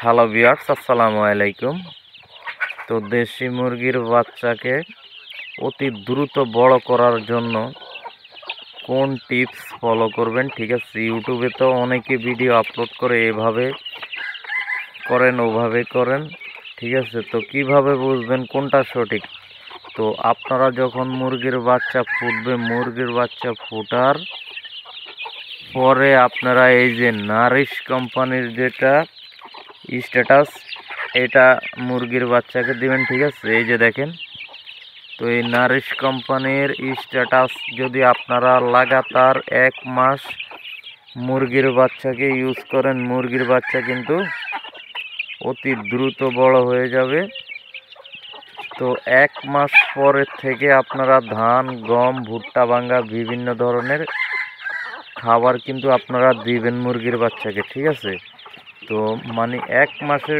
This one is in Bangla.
হ্যালো ভিউয়ার্স, আসসালামু আলাইকুম। তো দেশি মুরগির বাচ্চাকে অতি দ্রুত বড় করার জন্য কোন টিপস ফলো করবেন? ঠিক আছে, ইউটিউবে তো অনেকে ভিডিও আপলোড করে এভাবে করেন ওভাবে করেন, ঠিক আছে। তো কিভাবে বুঝবেন কোনটা সঠিক? তো আপনারা যখন মুরগির বাচ্চা ফুটবে, মুরগির বাচ্চা ফোটার পরে আপনারা এই যে নারিশ কোম্পানির যেটা স্ট্যাটাস, এটা মুরগির বাচ্চাকে দিবেন, ঠিক আছে। এই যে দেখেন, তো এই নারিশ কোম্পানির স্ট্যাটাস যদি আপনারা লাগাতার 1 মাস মুরগির বাচ্চাকে ইউজ করেন, মুরগির বাচ্চা কিন্তু অতি দ্রুত বড় হয়ে যাবে। তো 1 মাস পরের থেকে আপনারা ধান, গম, ভুট্টা ভাঙ্গা বিভিন্ন ধরনের খাবার কিন্তু আপনারা দিবেন মুরগির বাচ্চাকে, ঠিক আছে। তো মানে 1 মাসের